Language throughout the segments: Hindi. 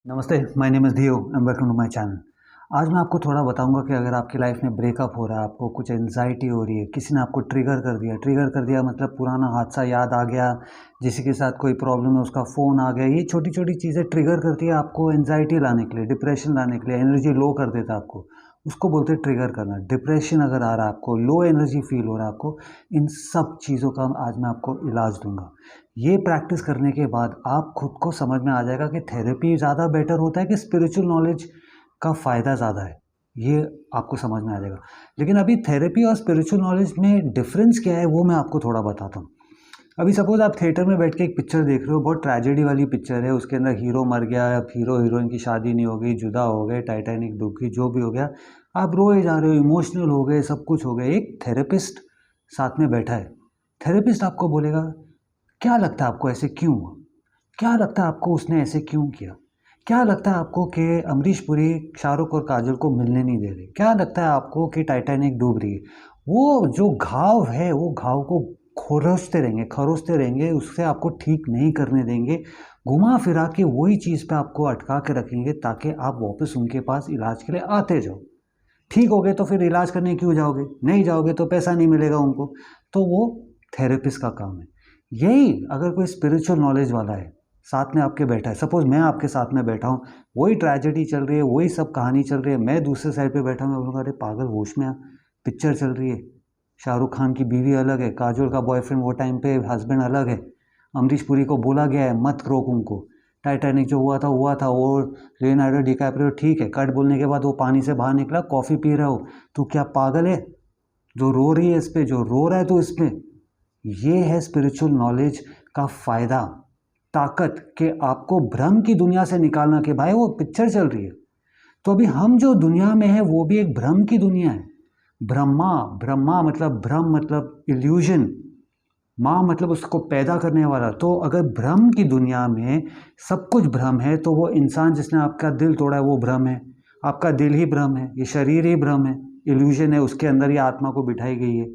नमस्ते, my name is Dhiyo and welcome to my channel. आज मैं आपको थोड़ा बताऊंगा कि अगर आपकी लाइफ में ब्रेकअप हो रहा है, आपको कुछ एंजाइटी हो रही है, किसी ने आपको ट्रिगर कर दिया मतलब पुराना हादसा याद आ गया, किसी के साथ कोई प्रॉब्लम है उसका फ़ोन आ गया, ये छोटी छोटी चीज़ें ट्रिगर करती है आपको एंजाइटी लाने के लिए, डिप्रेशन लाने के लिए, एनर्जी लो कर देता है आपको। उसको बोलते हैं ट्रिगर करना। डिप्रेशन अगर आ रहा है आपको, लो एनर्जी फील हो रहा है आपको, इन सब चीज़ों का आज मैं आपको इलाज दूंगा। ये प्रैक्टिस करने के बाद आप खुद को समझ में आ जाएगा कि थेरेपी ज़्यादा बेटर होता है कि स्पिरिचुअल नॉलेज का फ़ायदा ज़्यादा है। ये आपको समझ में आ जाएगा। लेकिन अभी थेरेपी और स्पिरिचुअल नॉलेज में डिफरेंस क्या है वो मैं आपको थोड़ा बताता हूँ। अभी सपोज़ आप थिएटर में बैठ के एक पिक्चर देख रहे हो, बहुत ट्रेजेडी वाली पिक्चर है, उसके अंदर हीरो मर गया, अब हीरो हीरोइन की शादी नहीं हो गई, जुदा हो गए, टाइटैनिक डूब गई, जो भी हो गया, आप रोए जा रहे हो, इमोशनल हो गए, सब कुछ हो गया। एक थेरेपिस्ट साथ में बैठा है। थेरेपिस्ट आपको बोलेगा, क्या लगता है आपको ऐसे क्यों हुआ? क्या लगता है आपको उसने ऐसे क्यों किया? क्या लगता है आपको कि अमरीश पुरी शाहरुख और काजोल को मिलने नहीं दे रहे? क्या लगता है आपको कि टाइटैनिक डूब रही है? वो जो घाव है, वो घाव को खरोचते रहेंगे, उससे आपको ठीक नहीं करने देंगे। घुमा फिरा के वही चीज़ पे आपको अटका के रखेंगे ताकि आप वापस उनके पास इलाज के लिए आते जाओ। ठीक हो गए तो फिर इलाज करने क्यों जाओगे? नहीं जाओगे तो पैसा नहीं मिलेगा उनको। तो वो थेरेपिस्ट का काम है। यही अगर कोई स्पिरिचुअल नॉलेज वाला है, साथ में आपके बैठा है, सपोज़ मैं आपके साथ में बैठा हूँ, वही ट्रेजेडी चल रही है, वही सब कहानी चल रही है, मैं दूसरे साइड पे बैठा हूँ, मैं बोलूँगा अरे पागल होश में आ, पिक्चर चल रही है, शाहरुख खान की बीवी अलग है, काजोल का बॉयफ्रेंड वो टाइम पे हस्बैंड अलग है, अमरीश पुरी को बोला गया है मत रोक उनको, टाइटैनिक जो हुआ था और लियोनार्डो डिकैप्रियो ठीक है, कट बोलने के बाद वो पानी से बाहर निकला, कॉफ़ी पी रहा हो, तो क्या पागल है? जो रो रही है इस पे, जो रो रहा है तो इसमें। ये है स्पिरिचुअल नॉलेज का फ़ायदा, ताकत कि आपको भ्रम की दुनिया से निकालना कि भाई वो पिक्चर चल रही है। तो अभी हम जो दुनिया में है वो भी एक भ्रम की दुनिया है। ब्रह्मा, ब्रह्मा मतलब भ्रम मतलब इल्यूजन, माँ मतलब उसको पैदा करने वाला। तो अगर भ्रम की दुनिया में सब कुछ भ्रम है तो वो इंसान जिसने आपका दिल तोड़ा है वो भ्रम है, आपका दिल ही भ्रम है, ये शरीर ही भ्रम है, इल्यूजन है, उसके अंदर ही आत्मा को बिठाई गई है।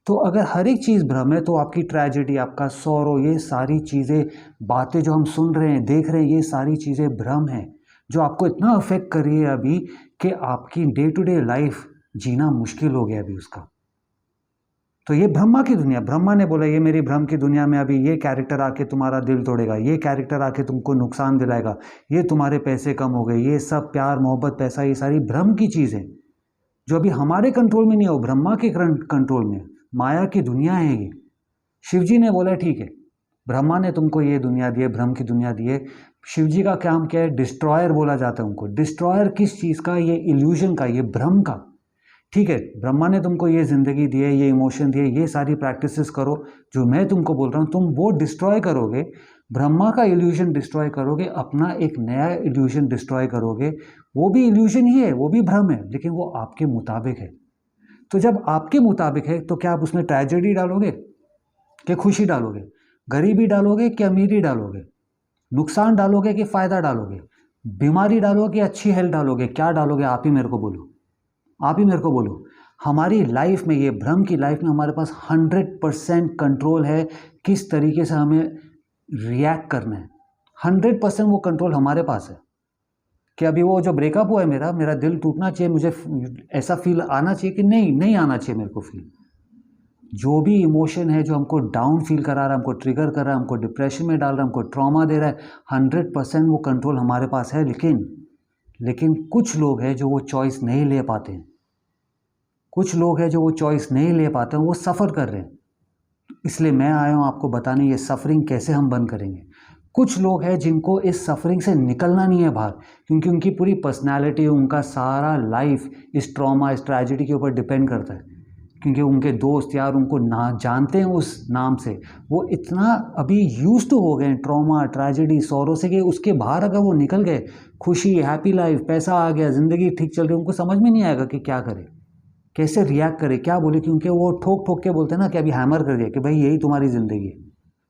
तो अगर हर एक चीज़ भ्रम है तो आपकी ट्रेजेडी, आपका सौरो, ये सारी चीज़ें, बातें जो हम सुन रहे हैं, देख रहे हैं, ये सारी चीज़ें भ्रम है जो आपको इतना अफेक्ट कर रही है अभी कि आपकी डे टू डे लाइफ जीना मुश्किल हो गया अभी उसका। तो ये ब्रह्मा की दुनिया, ब्रह्मा ने बोला ये मेरी भ्रम की दुनिया में अभी ये कैरेक्टर आके तुम्हारा दिल तोड़ेगा, ये कैरेक्टर आके तुमको नुकसान दिलाएगा, ये तुम्हारे पैसे कम हो गए, ये सब प्यार मोहब्बत पैसा ये सारी भ्रम की चीज़ें जो अभी हमारे कंट्रोल में नहीं है, वो ब्रह्मा के कंट्रोल में है। माया की दुनिया है ये। शिव जी ने बोला ठीक है, ब्रह्मा ने तुमको ये दुनिया दी है, भ्रम की दुनिया दी है। शिव जी का काम क्या है? डिस्ट्रॉयर बोला जाता है उनको। डिस्ट्रॉयर किस चीज़ का? ये इल्यूजन का, ये भ्रम का। ठीक है, ब्रह्मा ने तुमको ये ज़िंदगी दी है, ये इमोशन दिए, ये सारी प्रैक्टिसेस करो जो मैं तुमको बोल रहा हूँ, तुम वो डिस्ट्रॉय करोगे, ब्रह्मा का इल्यूजन डिस्ट्रॉय करोगे, अपना एक नया इल्यूजन डिस्ट्रॉय करोगे। वो भी इल्यूजन ही है, वो भी भ्रम है, लेकिन वो आपके मुताबिक है। तो जब आपके मुताबिक है तो क्या आप उसमें ट्रेजेडी डालोगे कि खुशी डालोगे? गरीबी डालोगे कि अमीरी डालोगे? नुकसान डालोगे कि फ़ायदा डालोगे? बीमारी डालोगे कि अच्छी हेल्थ डालोगे? क्या डालोगे? आप ही मेरे को बोलो। आप ही मेरे को बोलो। हमारी लाइफ में, ये भ्रम की लाइफ में हमारे पास 100% कंट्रोल है, किस तरीके से हमें रिएक्ट करना है। 100% वो कंट्रोल हमारे पास है कि अभी वो जो ब्रेकअप हुआ है, मेरा मेरा दिल टूटना चाहिए, मुझे ऐसा फील आना चाहिए कि नहीं नहीं आना चाहिए मेरे को फील। जो भी इमोशन है जो हमको डाउन फील करा रहा है, हमको ट्रिगर कर रहा है, हमको डिप्रेशन में डाल रहा है, हमको ट्रॉमा दे रहा है, 100% वो कंट्रोल हमारे पास है। लेकिन कुछ लोग हैं जो वो चॉइस नहीं ले पाते हैं। कुछ लोग हैं जो वो चॉइस नहीं ले पाते हैं, वो सफ़र कर रहे हैं। इसलिए मैं आया हूँ आपको बताने ये सफ़रिंग कैसे हम बंद करेंगे। कुछ लोग हैं जिनको इस सफ़रिंग से निकलना नहीं है बाहर, क्योंकि उनकी पूरी पर्सनैलिटी, उनका सारा लाइफ इस ट्रॉमा, इस ट्रेजेडी के ऊपर डिपेंड करता है। क्योंकि उनके दोस्त यार उनको ना जानते हैं उस नाम से, वो इतना अभी यूज्ड टू हो गए हैं ट्रॉमा, ट्रेजेडी, सौरों से, कि उसके बाहर अगर वो निकल गए, खुशी, हैप्पी लाइफ, पैसा आ गया, ज़िंदगी ठीक चल रही, उनको समझ में नहीं आएगा कि क्या करें, कैसे रिएक्ट करे, क्या बोले, क्योंकि वो ठोक ठोक के बोलते हैं ना कि अभी हैमर कर दिया कि भाई यही तुम्हारी ज़िंदगी है।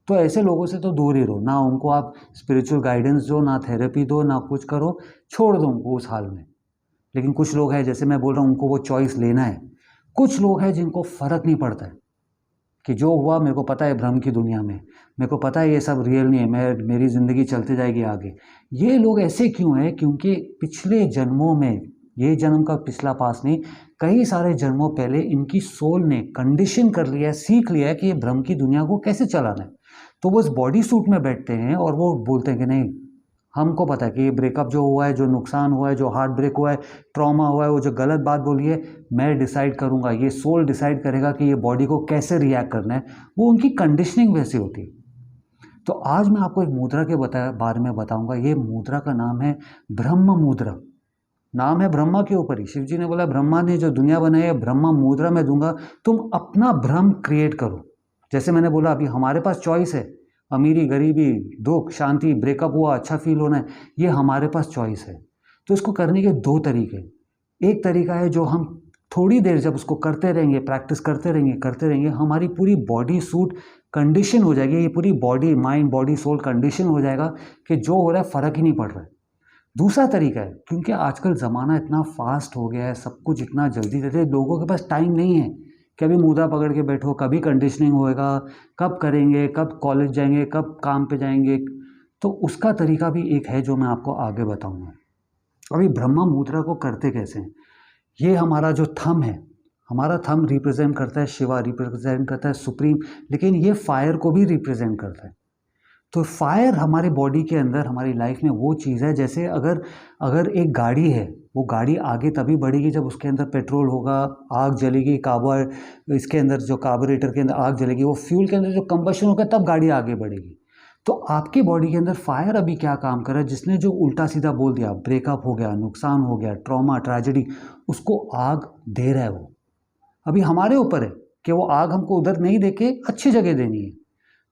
तो ऐसे लोगों से तो दूर ही रहो, ना उनको आप स्पिरिचुअल गाइडेंस दो, ना थेरेपी दो, ना कुछ करो, छोड़ दो उनको उस हाल में। लेकिन कुछ लोग हैं, जैसे मैं बोल रहा हूँ, उनको वो चॉइस लेना है। कुछ लोग हैं जिनको फ़र्क नहीं पड़ता है कि जो हुआ मेरे को पता है भ्रम की दुनिया में, मेरे को पता है ये सब रियल नहीं है, मेरी ज़िंदगी चलती जाएगी आगे। ये लोग ऐसे क्यों हैं? क्योंकि पिछले जन्मों में, ये जन्म का पिछला पास नहीं, कई सारे जन्मों पहले इनकी सोल ने कंडीशन कर लिया है, सीख लिया है कि ये भ्रम की दुनिया को कैसे चलाना है। तो वो इस बॉडी सूट में बैठते हैं और वो बोलते हैं कि नहीं, हमको पता है कि ये ब्रेकअप जो हुआ है, जो नुकसान हुआ है, जो हार्ट ब्रेक हुआ है, ट्रॉमा हुआ है, वो जो गलत बात बोली है, मैं डिसाइड करूँगा, ये सोल डिसाइड करेगा कि ये बॉडी को कैसे रिएक्ट करना है। वो उनकी कंडीशनिंग वैसी होती है। तो आज मैं आपको एक मुद्रा के बारे में बताऊंगा। ये मुद्रा का नाम है ब्रह्म मुद्रा। नाम है ब्रह्मा के ऊपर ही। शिव जी ने बोला ब्रह्मा ने जो दुनिया बनाई है, ब्रह्मा मुद्रा मैं दूंगा, तुम अपना भ्रम क्रिएट करो। जैसे मैंने बोला अभी हमारे पास चॉइस है, अमीरी, गरीबी, दुख, शांति, ब्रेकअप हुआ, अच्छा फील होना है, ये हमारे पास चॉइस है। तो इसको करने के दो तरीके। एक तरीका है जो हम थोड़ी देर जब उसको करते रहेंगे, प्रैक्टिस करते रहेंगे, हमारी पूरी बॉडी सूट कंडीशन हो जाएगी, ये पूरी body, mind, body, soul condition हो जाएगा कि जो हो रहा है फ़र्क ही नहीं पड़ रहा है। दूसरा तरीका है, क्योंकि आजकल ज़माना इतना फास्ट हो गया है, सब कुछ इतना जल्दी देते हैं, लोगों के पास टाइम नहीं है कि अभी मुद्रा पकड़ के बैठो, कभी कंडीशनिंग होएगा, कब करेंगे, कब कॉलेज जाएंगे, कब काम पे जाएंगे। तो उसका तरीका भी एक है जो मैं आपको आगे बताऊंगा। अभी ब्रह्मा मुद्रा को करते कैसे हैं? ये हमारा जो थंब है, हमारा थंब रिप्रेजेंट करता है शिवा, रिप्रेजेंट करता है सुप्रीम, लेकिन ये फायर को भी रिप्रेजेंट करता है। तो फायर हमारी बॉडी के अंदर, हमारी लाइफ में वो चीज़ है, जैसे अगर अगर एक गाड़ी है, वो गाड़ी आगे तभी बढ़ेगी जब उसके अंदर पेट्रोल होगा, आग जलेगी, इसके अंदर जो कार्बोरेटर के अंदर आग जलेगी, वो फ्यूल के अंदर जो कंबशन होगा, तब गाड़ी आगे बढ़ेगी। तो आपकी बॉडी के अंदर फायर अभी क्या काम कर रहा है? जिसने जो उल्टा सीधा बोल दिया, ब्रेकअप हो गया, नुकसान हो गया, ट्रॉमा, ट्रेजेडी, उसको आग दे रहा है वो। अभी हमारे ऊपर है कि वो आग हमको उधर नहीं दे के अच्छी जगह देनी है।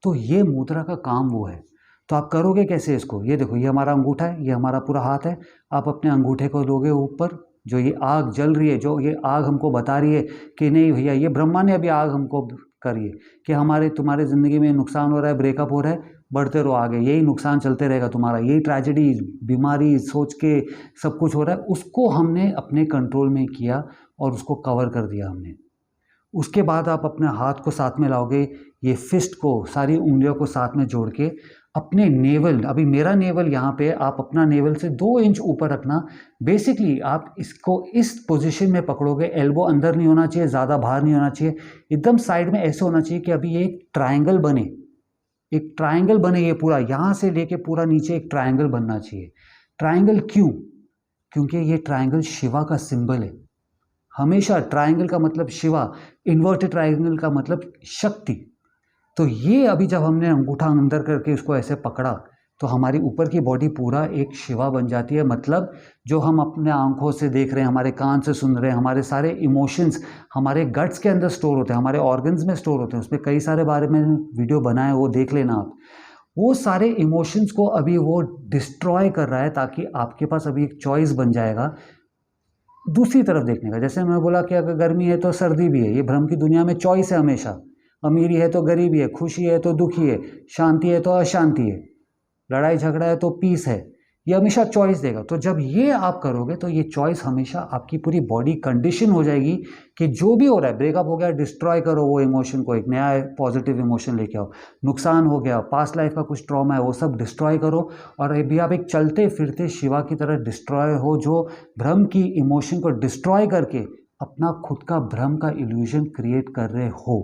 तो ये मुद्रा का काम वो है। तो आप करोगे कैसे इसको? ये देखो, ये हमारा अंगूठा है, ये हमारा पूरा हाथ है। आप अपने अंगूठे को लोगे ऊपर, जो ये आग जल रही है, जो ये आग हमको बता रही है कि नहीं भैया, ये ब्रह्मा ने अभी आग हमको करी है कि तुम्हारे ज़िंदगी में नुकसान हो रहा है, ब्रेकअप हो रहा है, बढ़ते रहो आगे, यही नुकसान चलते रहेगा तुम्हारा, यही ट्रेजेडी, बीमारी सोच के सब कुछ हो रहा है। उसको हमने अपने कंट्रोल में किया और उसको कवर कर दिया हमने। उसके बाद आप अपने हाथ को साथ में लाओगे, ये फिस्ट को, सारी उंगलियों को साथ में जोड़ के अपने नेवल, अभी मेरा नेवल यहाँ पे, आप अपना नेवल से 2 इंच ऊपर रखना। बेसिकली आप इसको इस पोजीशन में पकड़ोगे, एल्बो अंदर नहीं होना चाहिए, ज़्यादा बाहर नहीं होना चाहिए, एकदम साइड में ऐसे होना चाहिए कि अभी ये एक ट्रायंगल बने, एक ट्रायंगल बने, ये पूरा यहाँ से लेके पूरा नीचे एक ट्रायंगल बनना चाहिए। ट्रायंगल क्यों? क्योंकि ये ट्रायंगल शिवा का सिंबल है। हमेशा ट्रायंगल का मतलब शिवा, इन्वर्टेड ट्रायंगल का मतलब शक्ति। तो ये अभी जब हमने अंगूठा अंदर करके इसको ऐसे पकड़ा, तो हमारी ऊपर की बॉडी पूरा एक शिवा बन जाती है। मतलब जो हम अपने आंखों से देख रहे हैं, हमारे कान से सुन रहे हैं, हमारे सारे इमोशंस हमारे गट्स के अंदर स्टोर होते हैं, हमारे ऑर्गन्स में स्टोर होते हैं। उसमें कई सारे बारे में वीडियो बनाए, वो देख लेना आप। वो सारे इमोशंस को अभी वो डिस्ट्रॉय कर रहा है, ताकि आपके पास अभी एक चॉइस बन जाएगा दूसरी तरफ देखने का। जैसे मैं बोला कि अगर गर्मी है तो सर्दी भी है, ये भ्रम की दुनिया में चॉइस है हमेशा। अमीरी है तो गरीबी है, खुशी है तो दुखी है, शांति है तो अशांति है, लड़ाई झगड़ा है तो पीस है, ये हमेशा चॉइस देगा। तो जब ये आप करोगे तो ये चॉइस हमेशा आपकी पूरी बॉडी कंडीशन हो जाएगी कि जो भी हो रहा है, ब्रेकअप हो गया, डिस्ट्रॉय करो वो इमोशन को, एक नया पॉजिटिव इमोशन लेके आओ। नुकसान हो गया, पास्ट लाइफ का कुछ ट्रॉमा है, वो सब डिस्ट्रॉय करो। और अभी आप एक चलते फिरते शिवा की तरह डिस्ट्रॉय हो, जो भ्रम की इमोशन को डिस्ट्रॉय करके अपना खुद का भ्रम का इल्यूजन क्रिएट कर रहे हो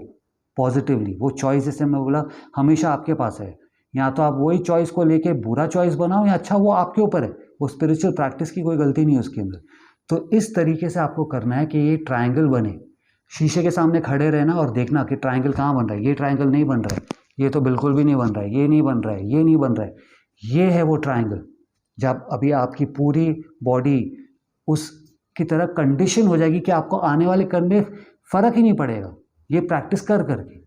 पॉजिटिवली। वो चॉइस, जैसे मैं बोला, हमेशा आपके पास है। या तो आप वही चॉइस को लेके बुरा चॉइस बनाओ, या अच्छा, वो आपके ऊपर है। वो स्पिरिचुअल प्रैक्टिस की कोई गलती नहीं है उसके अंदर। तो इस तरीके से आपको करना है कि ये ट्रायंगल बने। शीशे के सामने खड़े रहना और देखना कि ट्रायंगल कहाँ बन रहा है। ये ट्रायंगल नहीं बन रहा है, ये तो बिल्कुल भी नहीं बन रहा है, ये नहीं बन रहा है, ये नहीं बन रहा है, ये है वो ट्रायंगल। जब अभी आपकी पूरी बॉडी उसकी तरह कंडीशन हो जाएगी कि आपको आने वाले कर्म में फ़र्क ही नहीं पड़ेगा, ये प्रैक्टिस कर करके।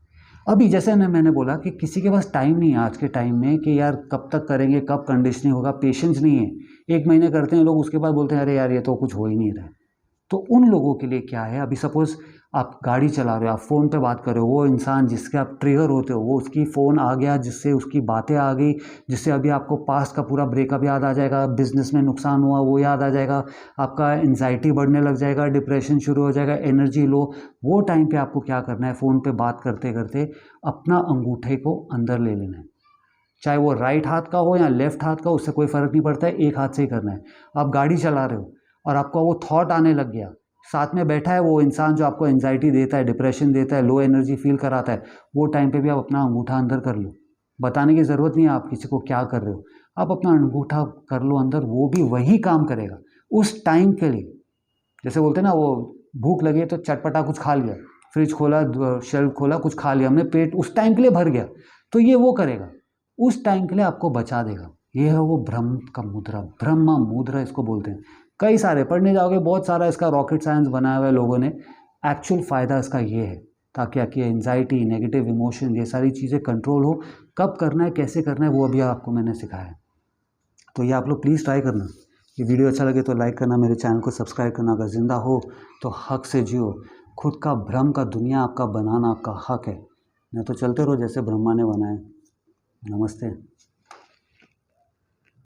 अभी जैसे मैंने बोला कि किसी के पास टाइम नहीं है आज के टाइम में कि यार कब तक करेंगे, कब कंडीशनिंग होगा, पेशेंस नहीं है। 1 महीने करते हैं लोग, उसके बाद बोलते हैं अरे यार ये तो कुछ हो ही नहीं रहा है। तो उन लोगों के लिए क्या है, अभी सपोज़ आप गाड़ी चला रहे हो, आप फ़ोन पे बात कर रहे हो, वो इंसान जिसके आप ट्रिगर होते हो वो उसकी फ़ोन आ गया, जिससे उसकी बातें आ गई, जिससे अभी आपको पास्ट का पूरा ब्रेकअप याद आ जाएगा, बिज़नेस में नुकसान हुआ वो याद आ जाएगा, आपका एंग्जाइटी बढ़ने लग जाएगा, डिप्रेशन शुरू हो जाएगा, एनर्जी लो। वो टाइम पे आपको क्या करना है, फ़ोन पे बात करते करते अपना अंगूठे को अंदर ले लेना है। चाहे वो राइट हाथ का हो या लेफ्ट हाथ का, उससे कोई फ़र्क नहीं पड़ता है, एक हाथ से ही करना है। आप गाड़ी चला रहे हो और आपको वो थॉट आने लग गया, साथ में बैठा है वो इंसान जो आपको एंग्जाइटी देता है, डिप्रेशन देता है, लो एनर्जी फील कराता है, वो टाइम पे भी आप अपना अंगूठा अंदर कर लो। बताने की ज़रूरत नहीं है आप किसी को क्या कर रहे हो, आप अपना अंगूठा कर लो अंदर, वो भी वही काम करेगा उस टाइम के लिए। जैसे बोलते हैं ना, वो भूख लगी है तो चटपटा कुछ खा लिया, फ्रिज खोला, शेल्फ खोला, कुछ खा लिया हमने, पेट उस टाइम के लिए भर गया, तो ये वो करेगा, उस टाइम के लिए आपको बचा देगा। ये है वो ब्रह्म का मुद्रा, ब्रह्मा मुद्रा इसको बोलते हैं। कई सारे पढ़ने जाओगे, बहुत सारा इसका रॉकेट साइंस बनाया हुआ है लोगों ने। एक्चुअल फ़ायदा इसका ये है, ताकि आपकी एंजाइटी, नेगेटिव इमोशन, ये सारी चीज़ें कंट्रोल हो। कब करना है, कैसे करना है, वो अभी आपको मैंने सिखाया है। तो ये आप लोग प्लीज़ ट्राई करना। ये वीडियो अच्छा लगे तो लाइक करना, मेरे चैनल को सब्सक्राइब करना। अगर ज़िंदा हो तो हक से जियो। खुद का भ्रम का दुनिया आपका बनाना आपका हक है। नहीं तो चलते रहो जैसे ब्रह्मा ने बनाया। नमस्ते।